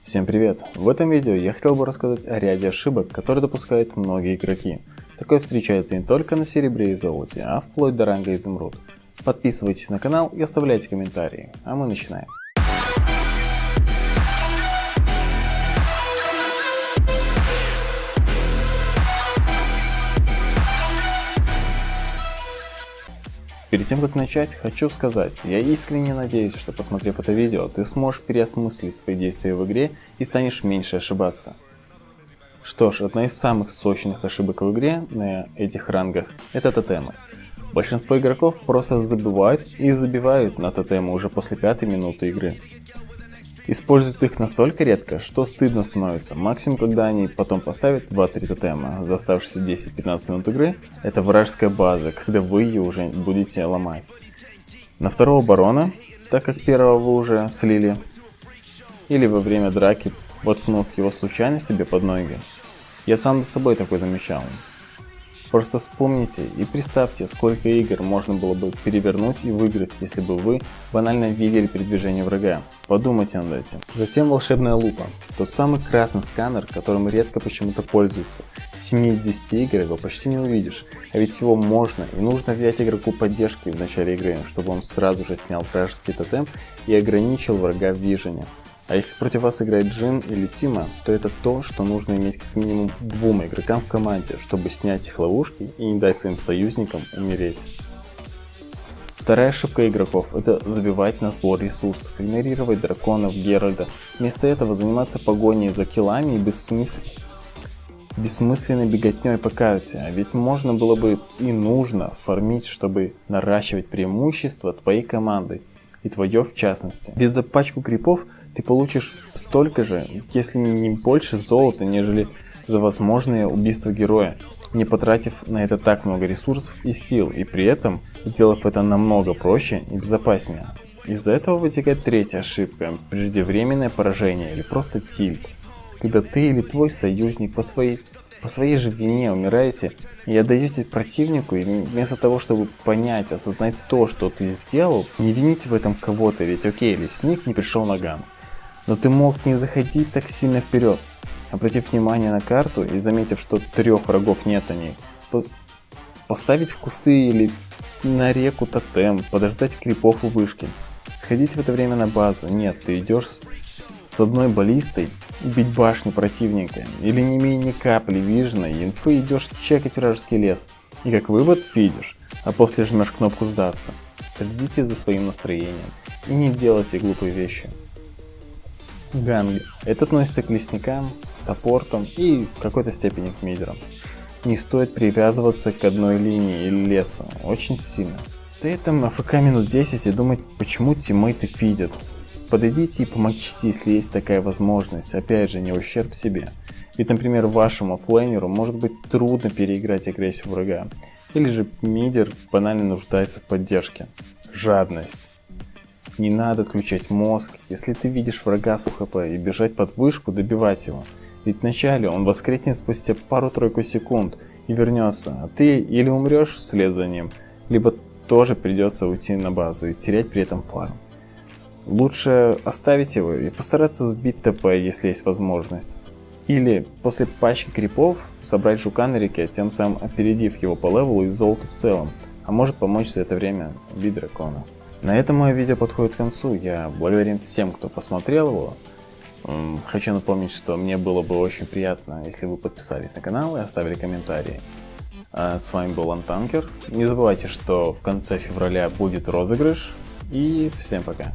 Всем привет! В этом видео я хотел бы рассказать о ряде ошибок, которые допускают многие игроки. Такое встречается не только на серебре и золоте, а вплоть до ранга изумруд. Подписывайтесь на канал и оставляйте комментарии, а мы начинаем. Перед тем как начать, хочу сказать, я искренне надеюсь, что посмотрев это видео, ты сможешь переосмыслить свои действия в игре и станешь меньше ошибаться. Что ж, одна из самых сочных ошибок в игре на этих рангах – это тотемы. Большинство игроков просто забывают и забивают на тотемы уже после 5-й минуты игры. Используют их настолько редко, что стыдно становится. Максимум, когда они потом поставят 2-3 тотема за оставшиеся 10-15 минут игры, это вражеская база, когда вы ее уже будете ломать. На второго барона, так как первого вы уже слили, или во время драки, воткнув его случайно себе под ноги. Я сам за собой такой замечал. Просто вспомните и представьте, сколько игр можно было бы перевернуть и выиграть, если бы вы банально видели передвижение врага. Подумайте над этим. Затем волшебная лупа. Тот самый красный сканер, которым редко почему-то пользуются. В 7 из 10 игр его почти не увидишь, а ведь его можно и нужно взять игроку поддержки в начале игры, чтобы он сразу же снял вражеский тотем и ограничил врага в вижене. А если против вас играет Джин или Тима, то это то, что нужно иметь как минимум 2 игрокам в команде, чтобы снять их ловушки и не дать своим союзникам умереть. Вторая ошибка игроков – это забивать на сбор ресурсов, игнорировать драконов, Геральда. Вместо этого заниматься погоней за киллами и бессмысленной беготней по карте. А ведь можно было бы и нужно фармить, чтобы наращивать преимущество твоей команды. И твое в частности. Ведь за пачку крипов ты получишь столько же, если не больше золота, нежели за возможное убийство героя, не потратив на это так много ресурсов и сил, и при этом сделав это намного проще и безопаснее. Из-за этого вытекает третья ошибка – преждевременное поражение или просто тильт. Когда ты или твой союзник по своей же вине умираете и отдаете противнику, и вместо того, чтобы понять, осознать то, что ты сделал, не вините в этом кого-то, ведь окей, лесник не пришел на ган. Но ты мог не заходить так сильно вперед, обратив внимание на карту и заметив, что 3 врагов нет на ней, поставить в кусты или на реку тотем, подождать крипов у вышки, сходить в это время на базу. Нет, ты идешь с одной баллистой бить башню противника, или не имея ни капли вижена и инфы, идешь чекать вражеский лес, и как вывод фидишь, а после жмешь кнопку сдаться. Следите за своим настроением и не делайте глупые вещи. Ганги. Это относится к лесникам, саппортам и в какой-то степени к мидерам. Не стоит привязываться к одной линии или лесу очень сильно. Стоять там АФК минут 10 и думать, почему тиммейты фидят. Подойдите и помогите, если есть такая возможность, опять же, не ущерб себе. Ведь, например, вашему оффлейнеру может быть трудно переиграть агрессию врага, или же мидер банально нуждается в поддержке. Жадность. Не надо отключать мозг, если ты видишь врага с ХП, и бежать под вышку, добивать его. Ведь вначале он воскреснет спустя пару-тройку секунд и вернется, а ты или умрешь вслед за ним, либо тоже придется уйти на базу и терять при этом фарм. Лучше оставить его и постараться сбить ТП, если есть возможность. Или после пачки крипов собрать жука на реке, тем самым опередив его по левелу и золоту в целом, а может помочь за это время убить дракона. На этом мое видео подходит к концу. Я благодарен всем, кто посмотрел его. Хочу напомнить, что мне было бы очень приятно, если вы подписались на канал и оставили комментарии. С вами был Антанкер. Не забывайте, что в конце февраля будет розыгрыш. И всем пока.